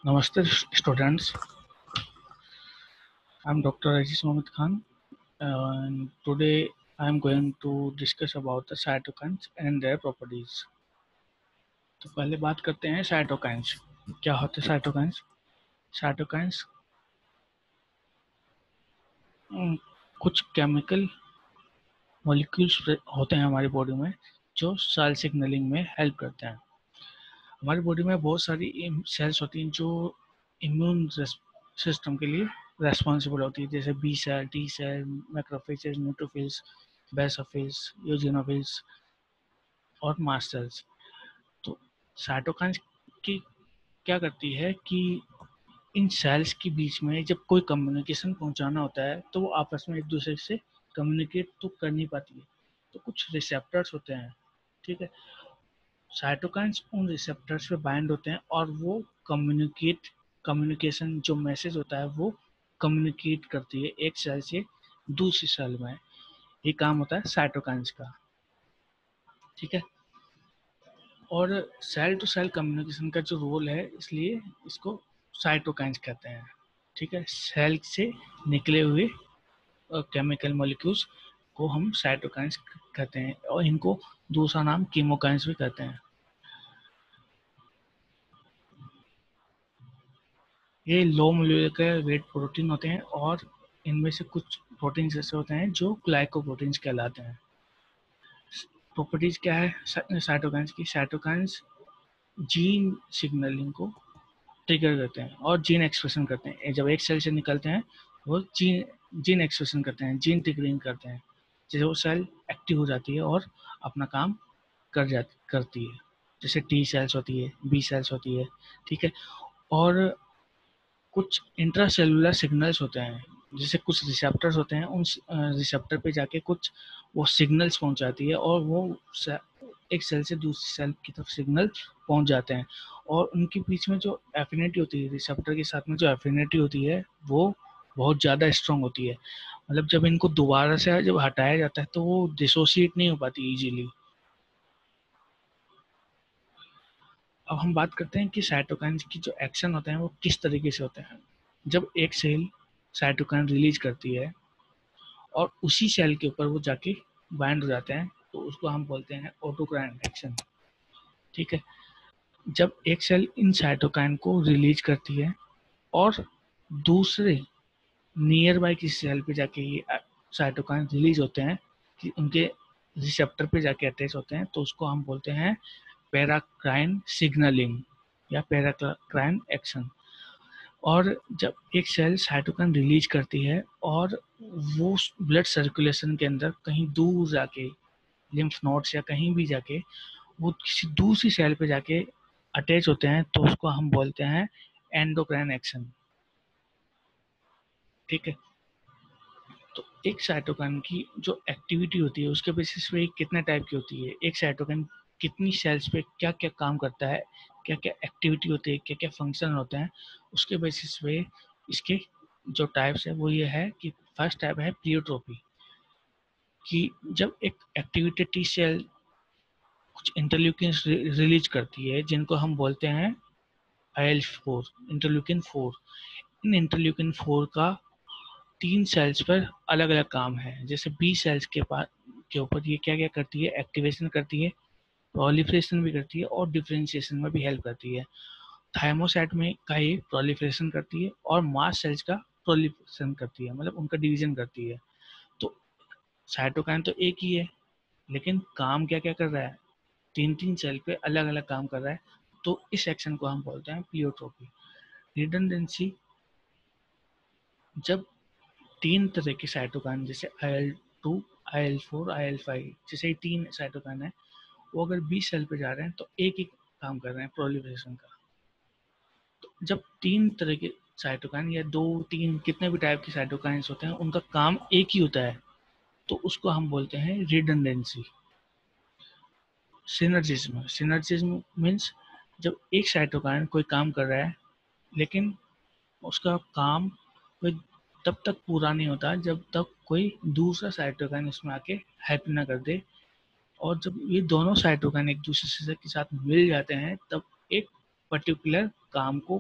Namaste students, I'm Dr. Aziz Mohammed Khan and today I'm going to discuss about the cytokines and their properties. तो पहले बात करते हैं cytokines. क्या होते हैं साइटोकाइंस? साइटोकाइंस कुछ केमिकल मॉलिक्यूल्स होते हैं हमारी बॉडी में जो सेल सिग्नलिंग में हेल्प करते हैं। हमारी बॉडी में बहुत सारी सेल्स होती हैं जो इम्यून सिस्टम के लिए रेस्पॉन्सिबल होती है, जैसे B cell, T cell, macrophages, neutrophils, basophils, eosinophils और मास्ट सेल्स। तो साइटोकाइन्स की क्या करती है कि इन सेल्स के बीच में जब कोई कम्युनिकेशन पहुंचाना होता है तो वो आपस में एक दूसरे से कम्युनिकेट तो कर नहीं पाती है, तो कुछ रिसेप्टर्स होते हैं। ठीक है, साइटोकाइन्स उन रिसेप्टर्स पे बाइंड होते हैं और वो कम्युनिकेशन जो मैसेज होता है वो कम्युनिकेट करती है एक सेल से दूसरी सेल में। ये काम होता है साइटोकाइन्स का। ठीक है, और सेल टू सेल कम्युनिकेशन का जो रोल है, इसलिए इसको साइटोकाइन्स कहते हैं। ठीक है, सेल से निकले हुए केमिकल मॉलिक्यूल्स को हम साइटोकाइन्स कहते हैं और इनको दूसरा नाम कीमोकाइन्स भी कहते हैं। ये लो मोलिकुलर वेट प्रोटीन होते हैं और इनमें से कुछ प्रोटीन ऐसे होते हैं जो ग्लाइकोप्रोटीन्स कहलाते हैं। प्रॉपर्टीज क्या है साइटोकाइन्स की? साइटोकाइन्स जीन सिग्नलिंग को ट्रिगर करते हैं और जीन एक्सप्रेशन करते हैं। जब एक सेल से निकलते हैं वो जीन एक्सप्रेशन करते हैं, जीन ट्रिगरिंग करते हैं, जैसे वो सेल एक्टिव हो जाती है और अपना काम करती है। जैसे टी सेल्स होती है, बी सेल्स होती है। ठीक है, और कुछ इंट्रासेलुलर सिग्नल्स होते हैं, जैसे कुछ रिसेप्टर्स होते हैं, उन रिसेप्टर पे जाके कुछ वो सिग्नल्स पहुंचाती है और वो एक सेल से दूसरी सेल की तरफ सिग्नल पहुंच जाते हैं। और उनके बीच में जो एफिनिटी होती है, रिसेप्टर के साथ में जो एफिनिटी होती है वो बहुत ज़्यादा स्ट्रांग होती है। मतलब जब इनको दोबारा से जब हटाया जाता है तो वो डिसोसिएट नहीं हो पाती इजीली। अब हम बात करते हैं कि साइटोकाइन्स की जो एक्शन होते हैं वो किस तरीके से होते हैं। जब एक सेल साइटोकाइन रिलीज करती है और उसी सेल के ऊपर वो जाके बाइंड हो जाते हैं तो उसको हम बोलते हैं ऑटोकाइन एक्शन। ठीक है, जब एक सेल इन साइटोकाइन को रिलीज करती है और दूसरे नियर बाय किसी सेल पे जाके ये साइटोकाइन रिलीज होते हैं कि उनके रिसेप्टर पे जाके अटैच होते हैं, तो उसको हम बोलते हैं पैराक्राइन सिग्नलिंग या पैराक्राइन एक्शन। और जब एक सेल साइटोकाइन रिलीज करती है और वो ब्लड सर्कुलेशन के अंदर कहीं दूर जाके लिम्फ नोड्स या कहीं भी जाके वो किसी दूसरी सेल पे जाके अटैच होते हैं, तो उसको हम बोलते हैं एंडोक्राइन एक्शन। ठीक है, तो एक साइटोकाइन की जो एक्टिविटी होती है उसके बेसिस पे कितने टाइप की होती है, एक साइटोकाइन कितनी सेल्स पे क्या क्या काम करता है, क्या क्या एक्टिविटी होती है, क्या क्या फंक्शन होते हैं, उसके बेसिस पे इसके जो टाइप्स है वो ये है कि फर्स्ट टाइप है प्लियोट्रोपी, कि जब एक एक्टिवेटेड टी सेल कुछ इंटरल्यूकिन रिलीज करती है जिनको हम बोलते हैं IL-4, इंटरल्यूकिन 4। इन इंटरल्यूकिन 4 का 3 सेल्स पर अलग अलग काम है। जैसे बी सेल्स के ऊपर ये क्या क्या करती है, एक्टिवेशन करती है, प्रोलिफरेशन भी करती है और डिफरेंशिएशन में भी हेल्प करती है। थाइमोसाइट में का ये प्रोलिफरेशन करती है और मास्ट सेल्स का प्रोलिफरेशन करती है, मतलब उनका डिवीजन करती है। तो साइटोकाइन तो एक ही है, लेकिन काम क्या क्या कर रहा है, 3 सेल पे अलग अलग काम कर रहा है। तो इस एक्शन को हम बोलते हैं प्लियोट्रोपी। रिडंडेंसी, जब 3 तरह के साइटोकाइन जैसे IL-2, IL-4, IL-5, जैसे ये 3 साइटोकाइन है, वो अगर 20 सेल पे जा रहे हैं तो एक ही काम कर रहे हैं, प्रोलिफरेशन का। तो जब 3 तरह के साइटोकाइन या 2, 3 कितने भी टाइप के साइटोकाइंस होते हैं उनका काम एक ही होता है, तो उसको हम बोलते हैं रिडंडेंसी। सिनर्जिज्म मीन्स जब एक साइटोकाइन कोई काम कर रहा है लेकिन उसका काम कोई तब तक पूरा नहीं होता जब तक कोई दूसरा साइटोकाइन इसमें आके हेल्प ना कर दे। और जब ये दोनों साइटोकाइन एक दूसरे से के साथ मिल जाते हैं तब एक पर्टिकुलर काम को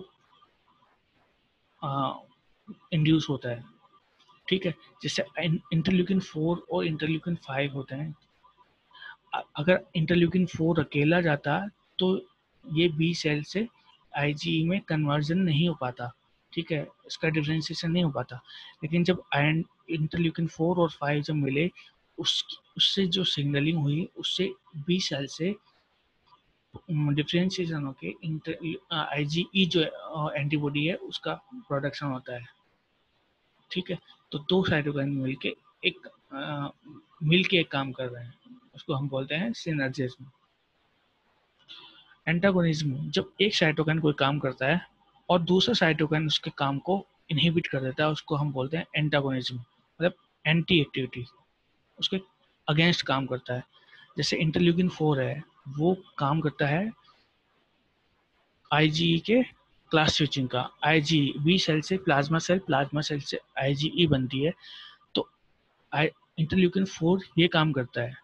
इंड्यूस होता है, ठीक है। जैसे इंटरल्यूकिन 4 और इंटरल्यूकिन 5 होते हैं। अगर इंटरल्यूकिन 4 अकेला जाता तो ये बी सेल से आईजीई में कन्वर्जन नहीं हो पाता, ठीक है, इसका डिफरेंशिएशन नहीं हो पाता। लेकिन जब इंटरल्यूकिन 4 और 5 जब मिले, उससे जो सिग्नलिंग हुई, उससे बी सेल से डिफरेंशिएशन होके आईजीई जो एंटीबॉडी है उसका प्रोडक्शन होता है, ठीक है। तो दो साइटोकाइन मिलके एक काम कर रहे हैं, उसको हम बोलते हैं सिनर्जिज्म। एंटागोनिज्म, जब एक साइटोकाइन कोई काम करता है और दूसरा साइटोकाइन उसके काम को इनहिबिट कर देता है, उसको हम बोलते हैं एंटागोनिज्म, मतलब एंटी एक्टिविटी, उसके अगेंस्ट काम करता है। जैसे इंटरल्यूकिन 4 है, वो काम करता है आईजीई के क्लास स्विचिंग का। आईजीई बी सेल से प्लाज्मा सेल से आईजीई बनती है, तो इंटरल्यूकिन 4 ये काम करता है।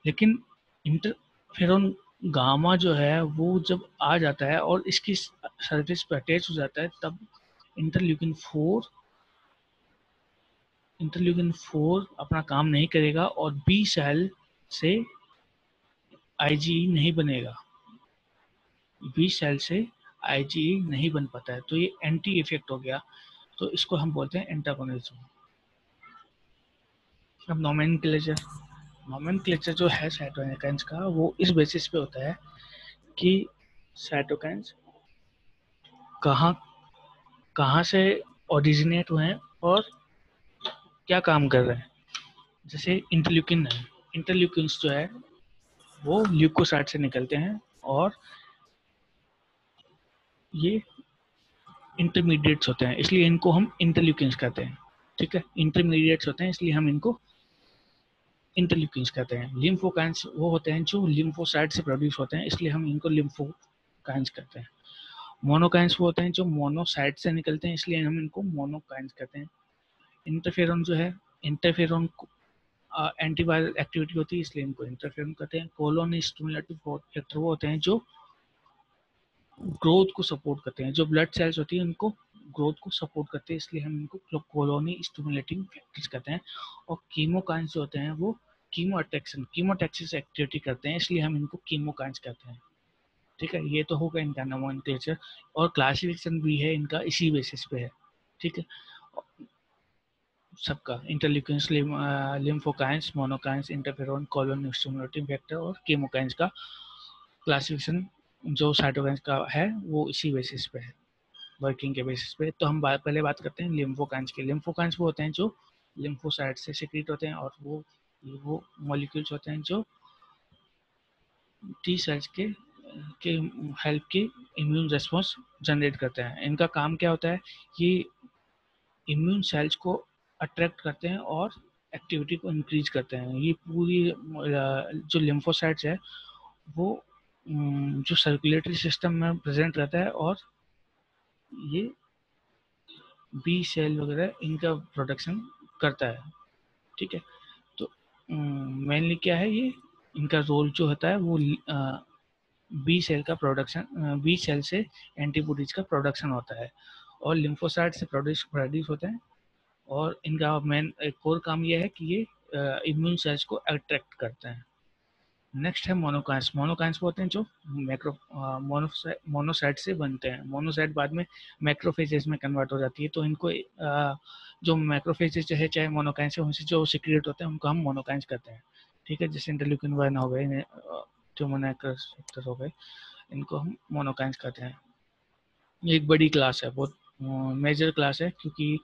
लेकिन इंटरफेरोन गामा जो है वो जब आ जाता है और इसकी सरफेस पर अटैच हो जाता है, तब इंटरल्यूकिन 4 अपना काम नहीं करेगा और बी सेल से आईजीई नहीं बनेगा, बी सेल से आईजीई नहीं बन पाता है, तो ये एंटी इफेक्ट हो गया, तो इसको हम बोलते हैं एंटागोनिज्म। अब नोमेनक्लेचर जो है साइटोकाइन्स का, वो इस बेसिस पे होता है कि साइटोकाइन्स कहाँ कहाँ से ओरिजिनेट हुए हैं और क्या काम कर रहे हैं। जैसे इंटरल्यूकिन है, इंटरल्यूकिन्स जो है वो ल्यूकोसाइट से निकलते हैं और ये इंटरमीडिएट्स होते हैं, इसलिए इनको हम इंटरल्यूकिन्स कहते हैं, ठीक है। इंटरमीडिएट्स होते हैं इसलिए हम इनको इंटरल्यूकिन्स कहते हैं। लिम्फोकाइन्स वो होते हैं जो लिम्फोसाइट से प्रोड्यूस होते हैं, इसलिए हम इनको लिम्फोकाइन्स कहते हैं। मोनोकाइन्स वो होते हैं जो मोनोसाइट से निकलते हैं, इसलिए हम इनको मोनोकाइन्स कहते हैं। इंटरफेरॉन जो है, इंटरफेरॉन एंटीवायरल एक्टिविटी होती है, इसलिए इनको इंटरफेरॉन कहते हैं। कोलोनी स्टिमुलेटिव फैक्टर वो होते हैं जो ग्रोथ को सपोर्ट करते हैं, जो ब्लड सेल्स होती है उनको ग्रोथ को सपोर्ट करते हैं, इसलिए हम इनको कोलोनी स्टिमुलेटिंग फैक्टर्स कहते हैं। और कीमोकाइंस जो होते हैं वो कीमोटैक्सिस एक्टिविटी करते हैं, इसलिए हम इनको कीमोकाइंस कहते हैं, ठीक है। ये तो होगा इनका नोमेनक्लेचर, और क्लासिफिकेशन भी है इनका इसी बेसिस पे है, ठीक है। सबका interleukins, lymphokines, monokines, interferon, colony stimulating factor और कीमोकाइंस का क्लासिफिकेशन जो साइटोकाइंस का है वो इसी बेसिस पे है, वर्किंग के बेसिस पे। तो हम पहले बात करते हैं लिम्फोकाइंस के। लिम्फोकाइंस वो होते हैं जो लिम्फोसाइट से सिक्रीट होते हैं, और वो मॉलिक्यूल्स होते हैं जो टी सेल्स के हेल्प के इम्यून रिस्पॉन्स जनरेट करते हैं। इनका काम क्या होता है, ये इम्यून सेल्स को अट्रैक्ट करते हैं और एक्टिविटी को इंक्रीज करते हैं। ये पूरी जो लिम्फोसाइट्स है वो जो सर्कुलेटरी सिस्टम में प्रेजेंट रहता है, और ये बी सेल वगैरह इनका प्रोडक्शन करता है, ठीक है। तो मेनली क्या है, ये इनका रोल जो होता है वो बी सेल का प्रोडक्शन, बी सेल से एंटीबॉडीज का प्रोडक्शन होता है, और लिम्फोसाइट से प्रोड्यूस होते हैं। और इनका मेन एक और काम यह है कि ये इम्यून सेल्स को अट्रैक्ट करते हैं। नेक्स्ट है मोनोकाइंस। मोनोकाइंस वो होते हैं जो मोनोसाइट से बनते हैं। मोनोसाइट बाद में मैक्रोफेजेस में कन्वर्ट हो जाती है, तो इनको जो मैक्रोफेजेस है चाहे मोनोकाइंस से जो सिक्रिएट होते हैं उनको हम मोनोकाइंस कहते हैं, ठीक है। जैसे इंटरल्यूकिन 1 हो गए, ट्यूमोनाइक्रोस हो गए, इनको हम मोनोकाइंस कहते हैं। ये एक बड़ी क्लास है, बहुत मेजर क्लास है, क्योंकि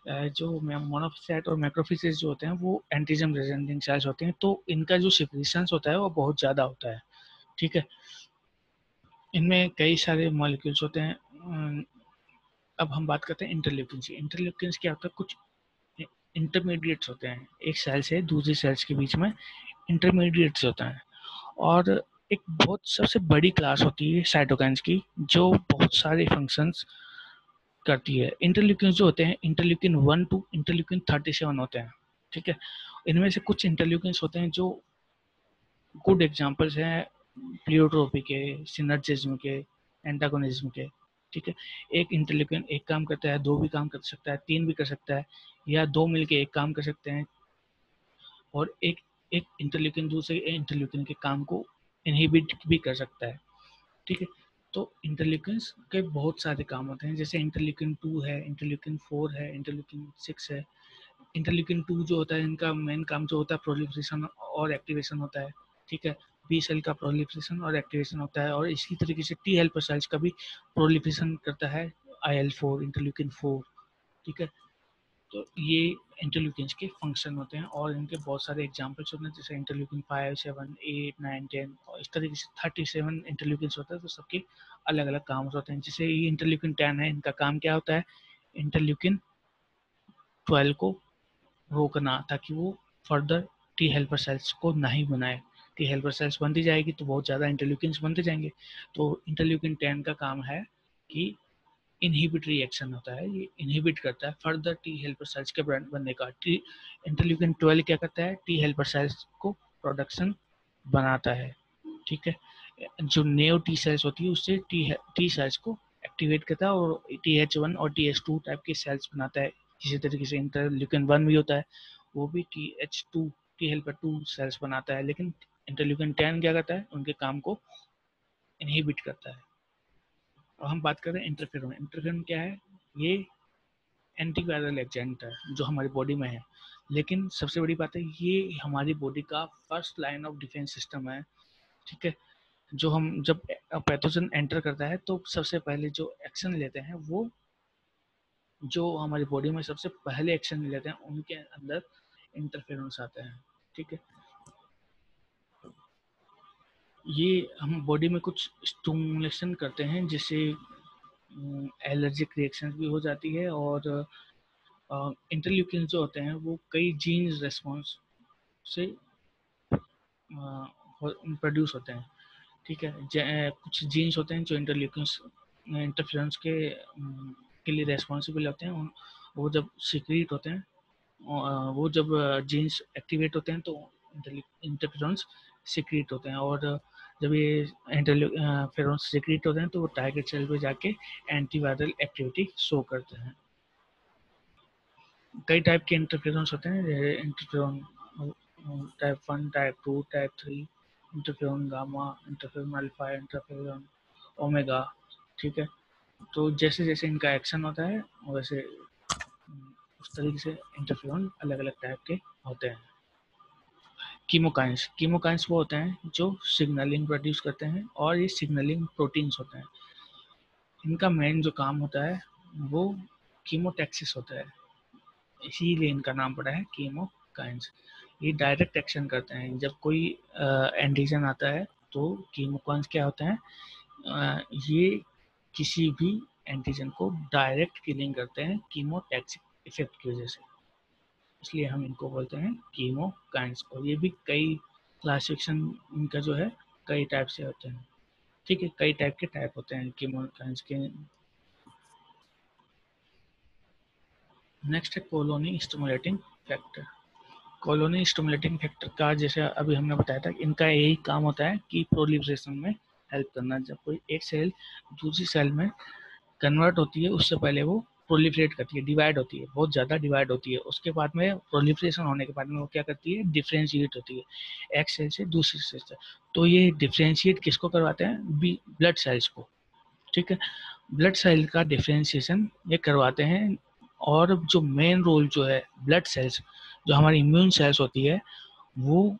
जो मोनोसाइट और मैक्रोफेजेस जो होते हैं वो एंटीजन प्रेजेंटिंग सेल्स होते हैं, तो इनका जो सिक्रीशंस होता है वो बहुत ज़्यादा होता है, ठीक है। इनमें कई सारे मॉलिक्यूल्स होते हैं। अब हम बात करते हैं इंटरल्यूकिन्स की। इंटरल्यूकिन्स क्या होता है, कुछ इंटरमीडिएट्स होते हैं, एक सेल से दूसरी सेल्स के बीच में इंटरमीडिएट्स होते हैं। और एक बहुत सबसे बड़ी क्लास होती है साइटोकाइन्स की, जो बहुत सारे फंक्शंस करती है। इंटरल्यूकिन जो होते हैं, इंटरल्यूकिन 1 टू इंटरल्यूकिन 37 होते हैं, ठीक है। इनमें से कुछ इंटरल्यूकिन होते हैं जो गुड एग्जांपल्स हैं प्लियोट्रोपी के, सिनर्जिज्म के, एंटागोनिज्म के। ठीक है। एक इंटरल्यूकिन एक काम करता है, दो भी काम कर सकता है, तीन भी कर सकता है, या दो मिलके एक काम कर सकते हैं, और एक एक इंटरल्यूकिन दूसरे इंटरल्यूकिन के काम को इनहिबिट भी कर सकता है। ठीक है। तो इंटरल्यूकिन्स के बहुत सारे काम होते हैं, जैसे इंटरल्यूकिन 2 है, इंटरल्यूकिन 4 है, इंटरल्यूकिन 6 है। इंटरल्यूकिन 2 जो होता है, इनका मेन काम जो होता है प्रोलिफरेशन और एक्टिवेशन होता है। ठीक है। बी सेल का प्रोलिफरेशन और एक्टिवेशन होता है, और इसी तरीके से टी हेल्पर सेल्स का भी प्रोलिफरेशन करता है IL-4, इंटरल्यूकिन 4। ठीक है। तो ये इंटरल्यूकिन्स के फंक्शन होते हैं, और इनके बहुत सारे एग्जांपल्स होते हैं, जैसे इंटरल्यूकिन 5, 7, 8, 9, 10, और इस तरीके से 37 इंटरल्यूकिन्स होते हैं, तो सबके अलग अलग काम होते हैं। जैसे ये इंटरल्यूकिन 10 है, इनका काम क्या होता है, इंटरल्यूकिन 12 को रोकना, ताकि वो फर्दर टी हेल्पर सेल्स को नहीं बनाए। टी हेल्पर सेल्स बनती जाएगी तो बहुत ज़्यादा इंटरल्यूकिन्स बनते जाएंगे। तो इंटरल्यूकिन 10 का काम है कि इनहिबिटरी एक्शन होता है, ये इनहिबिट करता है फर्दर टी हेल्पर सेल्स के बनने का। टी इंटरल्यूकिन 12 क्या करता है, टी हेल्पर सेल्स को प्रोडक्शन बनाता है। ठीक है। जो नेओ टी सेल्स होती है उससे टी सेल्स को एक्टिवेट करता है, और TH1 और TH2 टाइप के सेल्स बनाता है। इसी तरीके से इंटरल्यूकिन 1 भी होता है, वो भी TH2 टी हेल्पर 2 सेल्स बनाता है। लेकिन इंटरल्यूकिन 10 क्या करता है, उनके काम को इनहिबिट करता है। और हम बात करें इंटरफेरोन। इंटरफेरोन क्या है, ये एंटीवायरल एजेंट है जो हमारी बॉडी में है। लेकिन सबसे बड़ी बात है, ये हमारी बॉडी का first line of defence system है। ठीक है। जो हम जब पैथोजन एंटर करता है तो सबसे पहले जो एक्शन लेते हैं, वो जो हमारी बॉडी में सबसे पहले एक्शन लेते हैं, उनके अंदर इंटरफेरेंस आते हैं। ठीक है। ये हम बॉडी में कुछ स्टिमुलेशन करते हैं, जिससे एलर्जिक रिएक्शन भी हो जाती है, और इंटरल्यूकिन जो होते हैं वो कई जीन्स रेस्पॉन्स से प्रोड्यूस होते हैं। ठीक है। कुछ जीन्स होते हैं जो इंटरफेरेंस के लिए रेस्पॉन्सिबल होते हैं। वो जब सीक्रेट होते हैं, वो जब जीन्स एक्टिवेट होते हैं तो इंटरफेरेंस सीक्रेट होते हैं, और जब ये इंटरफेरेंस सीक्रेट होते हैं तो वो टारगेट सेल पे जाके एंटीवायरल एक्टिविटी शो करते हैं। कई टाइप के इंटरफेरेंस होते हैं, जैसे interferon type 1, type 2, type 3, interferon gamma, interferon alpha, interferon omega. ठीक है। तो जैसे जैसे इनका एक्शन होता है, वैसे उस तरीके से इंटरफेरॉन अलग अलग टाइप के होते हैं। कीमोकाइंस। कीमोकाइंस वो होते हैं जो सिग्नलिंग प्रोड्यूस करते हैं, और ये सिग्नलिंग प्रोटीन्स होते हैं। इनका मेन जो काम होता है वो कीमोटैक्सिस होता है, इसीलिए इनका नाम पड़ा है कीमोकाइंस। ये डायरेक्ट एक्शन करते हैं। जब कोई एंटीजन आता है तो कीमोकाइंस क्या होते हैं, ये किसी भी एंटीजन को डायरेक्ट किलिंग करते हैं कीमोटैक्सिक इफेक्ट की वजह से, इसलिए हम इनको बोलते हैं कीमोकाइंस। और ये भी कई क्लासिफिकेशन इनका जो है कई टाइप से होते हैं। ठीक है। कई टाइप के टाइप होते हैं कीमोकाइंस के। नेक्स्ट है colony stimulating factor. Colony stimulating factor का, जैसे अभी हमने बताया था, इनका यही काम होता है कि प्रोलिफरेशन में हेल्प करना। जब कोई एक सेल दूसरी सेल में कन्वर्ट होती है, उससे पहले वो प्रोलिफरेट करती है, डिवाइड होती है, बहुत ज़्यादा डिवाइड होती है। उसके बाद में प्रोलिफरेशन होने के बाद में वो क्या करती है, डिफ्रेंशिएट होती है एक सेल से दूसरी सेल से। तो ये डिफ्रेंशिएट किसको करवाते हैं, ब्लड सेल्स को। ठीक है। ब्लड सेल का डिफ्रेंशिएशन ये करवाते हैं। और जो मेन रोल जो है ब्लड सेल्स, जो हमारी इम्यून सेल्स होती है, वो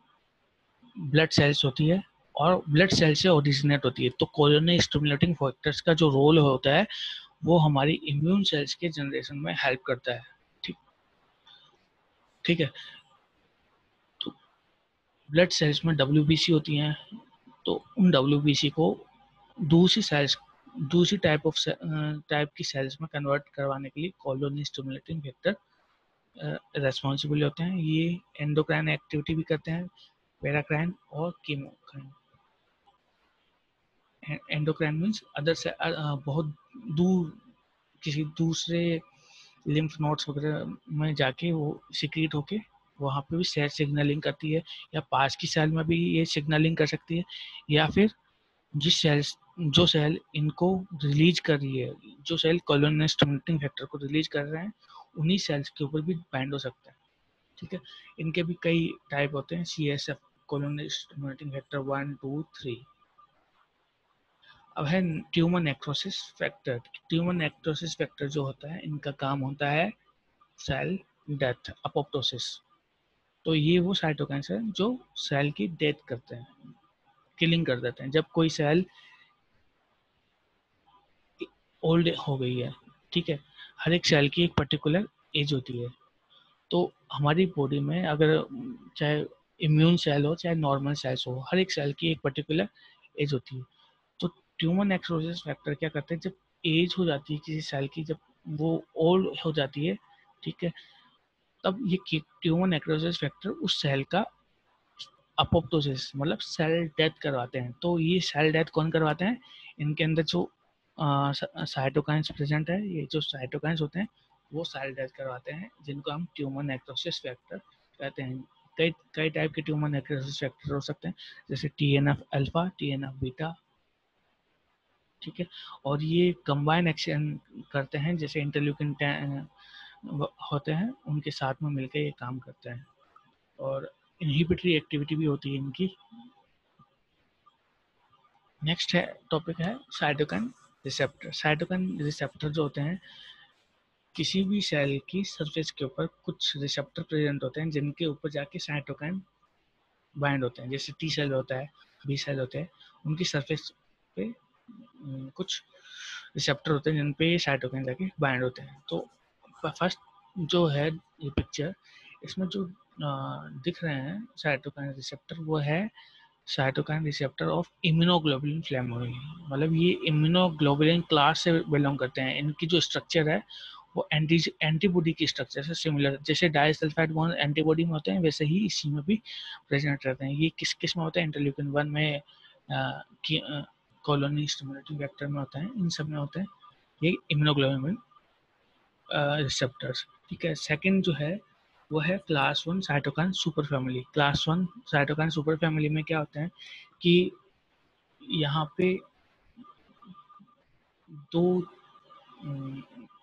ब्लड सेल्स होती है, और ब्लड सेल से ओरिजिनेट होती है। तो कॉलोनी स्टिमुलेटिंग फैक्टर्स का जो रोल होता है, वो हमारी इम्यून सेल्स के जनरेशन में हेल्प करता है। ठीक ठीक है। तो ब्लड सेल्स में WBC होती हैं, तो उन WBC को दूसरी सेल्स, दूसरी टाइप की सेल्स में कन्वर्ट करवाने के लिए कॉलोनी स्टिमुलेटिंग फैक्टर रेस्पॉन्सिबल होते हैं। ये एंडोक्राइन एक्टिविटी भी करते हैं, पैराक्राइन और कीमोक्राइन। एंडोक्राइन मीन्स अदर से बहुत दूर किसी दूसरे लिम्फ नोड्स वगैरह में जाके वो सिक्रीट होके वहाँ पे भी सेल सिग्नलिंग करती है, या पास की सेल में भी ये सिग्नलिंग कर सकती है, या फिर जिस सेल्स जो सेल इनको रिलीज कर रही है, जो सेल कॉलोनियल स्टिमुलेटिंग फैक्टर को रिलीज कर रहे हैं, उन्हीं सेल्स के ऊपर भी बाइंड हो सकता है। ठीक है, इनके भी कई टाइप होते हैं, CSF कॉलोनियल स्टिमुलेटिंग फैक्टर 1, 2, 3। अब है tumour necrosis factor. Tumour necrosis factor जो होता है, इनका काम होता है सेल डेथ, अपोप्टोसिस। तो ये वो साइटोकाइंस है जो सेल की डेथ करते हैं, किलिंग कर देते हैं। जब कोई सेल ओल्ड हो गई है, ठीक है, हर एक सेल की एक पर्टिकुलर एज होती है। तो हमारी बॉडी में अगर चाहे इम्यून सेल हो चाहे नॉर्मल सेल्स हो, हर एक सेल की एक पर्टिकुलर एज होती है। तो ट्यूमर नेक्रोसिस फैक्टर क्या करते हैं, जब एज हो जाती है किसी सेल की, जब वो ओल्ड हो जाती है, ठीक है, तब ये ट्यूमर नेक्रोसिस फैक्टर उस सेल का अपोप्टोसिस मतलब सेल डेथ करवाते हैं। तो ये सेल डेथ कौन करवाते हैं, इनके अंदर जो साइटोकाइंस प्रेजेंट है, ये जो साइटोकाइंस होते हैं वो सेल डेथ करवाते हैं, जिनको हम ट्यूमर नेक्रोसिस फैक्टर कहते हैं। कई कई टाइप के ट्यूमर नेक्रोसिस फैक्टर हो सकते हैं, जैसे TNF अल्फा, TNF बीटा, ठीक है। और ये कंबाइन एक्शन करते हैं, जैसे इंटरल्यूकिन होते हैं, उनके साथ में मिलकर ये काम करते हैं। और इनहिबिटरी एक्टिविटी भी होती है इनकी। नेक्स्ट है टॉपिक है साइटोकाइन रिसेप्टर। साइटोकाइन रिसेप्टर जो होते हैं, किसी भी सेल की सरफेस के ऊपर कुछ रिसेप्टर प्रेजेंट होते हैं, जिनके ऊपर जाके साइटोकाइन बाइंड होते हैं। जैसे T सेल होता है, B सेल होते हैं, उनकी सरफेस पे कुछ रिसेप्टर होते हैं जिन पे साइटोकाइन जाके बाइंड होते हैं। तो फर्स्ट जो है ये पिक्चर, इसमें जो दिख रहे हैं साइटोकाइन रिसेप्टर, वो है cytokine receptor of immunoglobulin family. मतलब ये इम्यूनोग्लोबुलिन क्लास से बिलोंग करते हैं। इनकी जो स्ट्रक्चर है वो एंटीबॉडी की स्ट्रक्चर से सिमिलर, जैसे डाइसल्फाइड बॉन्ड एंटीबॉडी में होते हैं, वैसे ही इसी में भी प्रेजेंट रहते हैं। ये किस किस में होता है, इंटरल्यूकिन 1 में, कॉलोनी स्टिमुलेटिंग फैक्टर में होता है, इन सब में होते हैं ये इम्यूनोग्लोबुलिन रिसेप्टर्स। ठीक है, सेकंड जो है वो है class 1 cytokine super family. Class 1 cytokine super family में क्या होता है कि यहाँ पे दो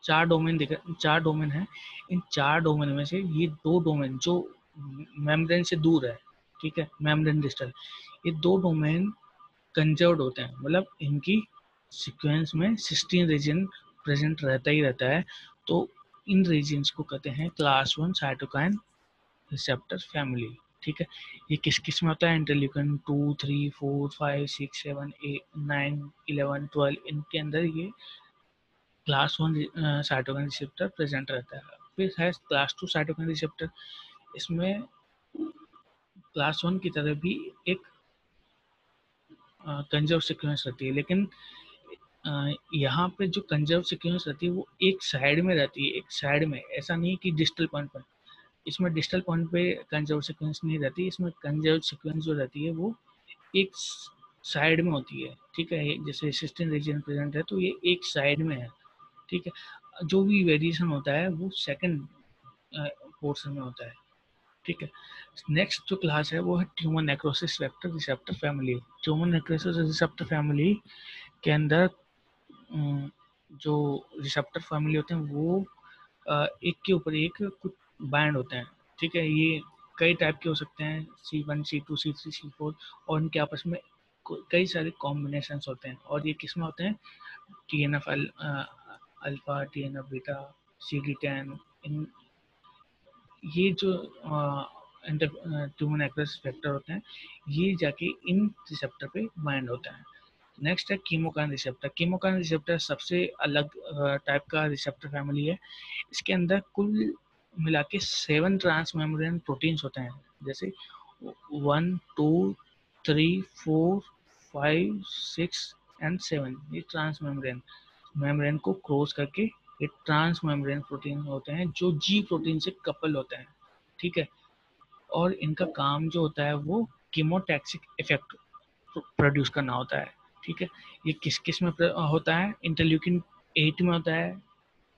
चार डोमेन है। इन चार डोमेन में से ये दो डोमेन जो मेम्ब्रेन से दूर है, ठीक है, मेम्ब्रेन डिस्टल, ये दो डोमेन कंजर्व्ड होते हैं। मतलब इनकी सीक्वेंस में 16 रीजन प्रेजेंट रहता ही रहता है। तो इन रीजन्स को कहते हैं क्लास 1 साइटोकाइन रिसेप्टर फैमिली। ठीक है, ये किस किस में होता है, इंटरल्यूकिन 2, 3, 4, 5, 6, 7, 8, 9, 11, 12, इनके अंदर ये क्लास 1 साइटोकाइन रिसेप्टर प्रेजेंट रहता है। फिर है क्लास 2 साइटोकाइन रिसेप्टर। इसमें क्लास 1 की तरह भी एक कंजर्व सीक्वेंस रहती है, लेकिन यहाँ पे जो कंजर्व सीक्वेंस रहती है वो एक साइड में रहती है, एक साइड में, ऐसा नहीं कि डिस्टल पॉइंट पर। इसमें डिस्टल पॉइंट पे कंजर्व सीक्वेंस नहीं रहती, इसमें कंजर्व सीक्वेंस जो रहती है वो एक साइड में होती है। ठीक है, जैसे 16 रीजन प्रेजेंट है तो ये एक साइड में है। ठीक है, जो भी वेरिएशन होता है वो सेकंड पोर्शन में होता है। ठीक है, नेक्स्ट जो क्लास है वो है tumour necrosis vector receptor family. Tumour necrosis receptor family के अंदर जो रिसेप्टर फैमिली होते हैं वो एक के ऊपर एक कुछ बैंड होते हैं। ठीक है, ये कई टाइप के हो सकते हैं, C1, C2, C3, C4, और इनके आपस में कई सारे कॉम्बिनेशंस होते हैं। और ये किस में होते हैं, TNF alpha, TNF beta, CD10, इन ये जो ट्यूमर नेक्रोसिस फैक्टर होते हैं, ये जाके इन रिसेप्टर पे बाइंड होता है। नेक्स्ट है कीमोकाइन रिसेप्टर। कीमोकाइन रिसेप्टर सबसे अलग टाइप का रिसेप्टर फैमिली है। इसके अंदर कुल मिला के 7 ट्रांस मेम्ब्रेन प्रोटीन्स होते हैं, जैसे 1, 2, 3, 4, 5, 6 एंड 7। ये ट्रांस मेम्ब्रेन को क्रॉस करके ये ट्रांस मेम्ब्रेन प्रोटीन होते हैं जो जी प्रोटीन से कपल होते हैं। ठीक है, और इनका काम जो होता है वो कीमोटैक्सिक इफेक्ट प्रोड्यूस करना होता है। ठीक है, ये किस किस में होता है, इंटरल्यूकिन 8 में होता है।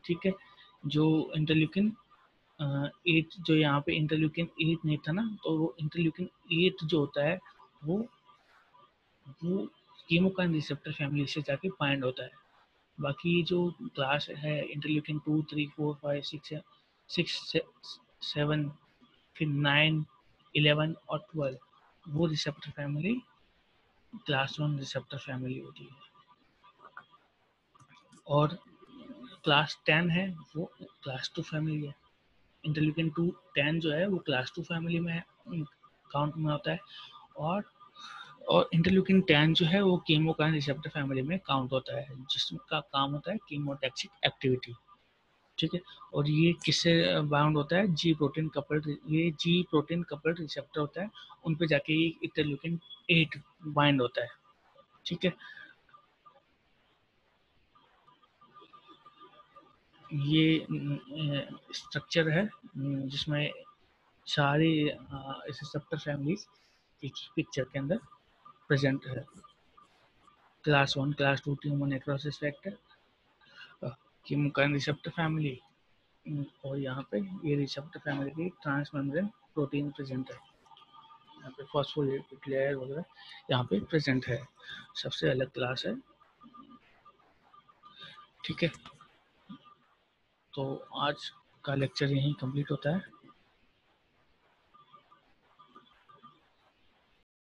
ठीक है, जो इंटरल्यूकिन 8, जो यहाँ पे इंटरल्यूकिन 8 नहीं था ना, तो वो इंटरल्यूकिन 8 जो होता है वो कीमोकाइन रिसेप्टर फैमिली से जाके बाइंड होता है। बाकी जो क्लास है इंटरल्यूकिन 2, 3, 4, 5, 6, 7, फिर 9, 11 और 12 वो receptor family class 1 receptor family होती है। और क्लास 10 है वो क्लास 2 फैमिली है। इंटरल्यूकिन 2 10 जो है वो क्लास 2 फैमिली में काउंट में होता है। और इंटरल्यूकिन 10 जो है वो कीमोकाइन रिसेप्टर फैमिली में काउंट होता है, जिसका काम होता है कीमोटैक्सिक एक्टिविटी। ठीक है। और ये किससे बाउंड होता है? जी प्रोटीन कपल्ड, ये जी प्रोटीन कपल्ड रिसेप्टर होता है, उन पे जाके ये इंटरल्यूकिन 8 बाइंड होता है। ठीक है। ये स्ट्रक्चर है जिसमें सारी रिसेप्टर फैमिलीज एक ही पिक्चर के अंदर प्रेजेंट है। Class 1, class 2 tumour necrosis factor, कीमोकाइन receptor family, और यहाँ पे ये रिसेप्टर फैमिली की ट्रांसमेम्ब्रेन प्रोटीन प्रेजेंट है। यहाँ पे फॉस्फोलिपिड लेयर वगैरह यहाँ पे प्रेजेंट है। सबसे अलग क्लास है। ठीक है। तो आज का लेक्चर यहीं कंप्लीट होता है।